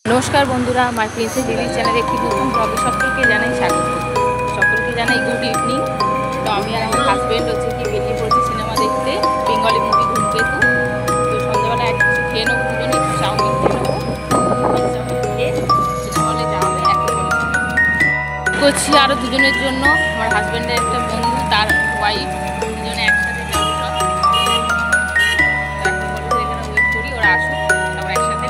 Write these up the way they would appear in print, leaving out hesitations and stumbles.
नमस्कार बंधुरा माई princess daily channel एक नतून ब्लगे सकलके जानाई स्वागत सकलके जानाई गुड इवनिंग। तो आमी और आमार हाजबैंड होच्छे कि बेरिये पड़ेछि सिनेमा देखते बेंगली मुभि धूमकेतु। तो सन्ध्याबेला एक किछु खेये नेबो, दुजोने एकटु चाउमिन खेये नेबो, खेये सिनेमा हले जाওয়া হবে एकेबारे করছি আরো দুজনের জন্য। আমার হাজবেন্ডের একটা বন্ধু তার ওয়াইফ দুজনে একসাথে যাবো সব। এখন বলতে এখানে ওয়েট করি ওরা আসুক তারপর একসাথে।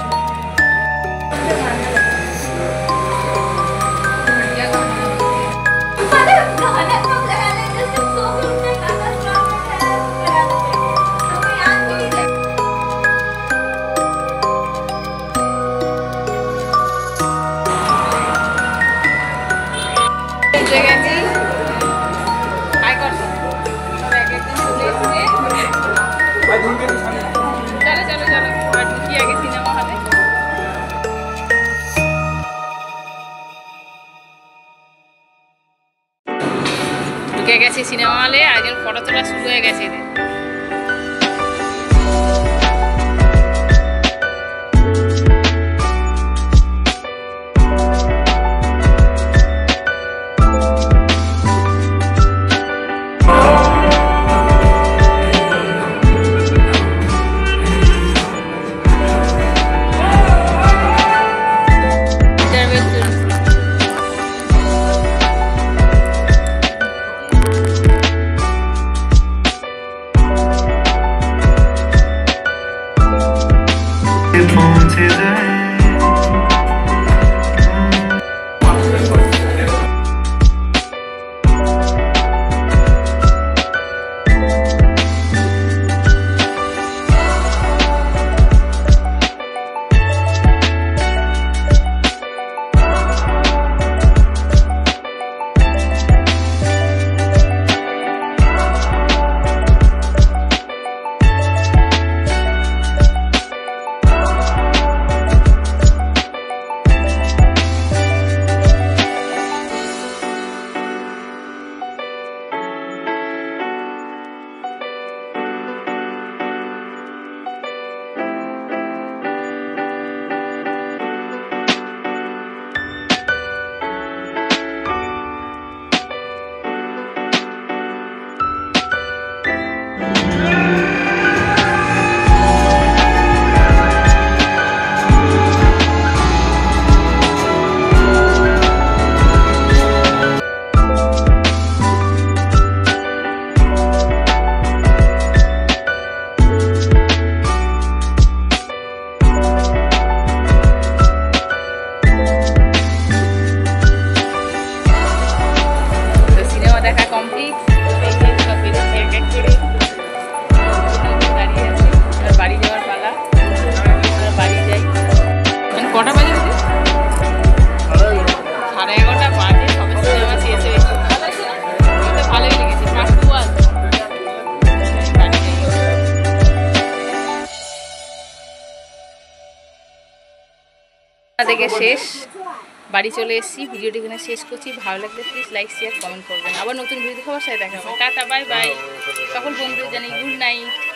ঢুকে গেছে সিনেমা হলে, আরেকজন ফটো তোলা শুরু হয়ে গেছে। দেখে শেষ বাড়ি চলে এসেছি। ভিডিওটি এখানে শেষ করছি। ভালো লাগলে প্লিজ লাইক শেয়ার কমেন্ট করবেন। আবার নতুন ভিডিও দেখাবার সাথে দেখা হবে। Tata bye bye. সকল বন্ধুদের জানাই গুড নাইট।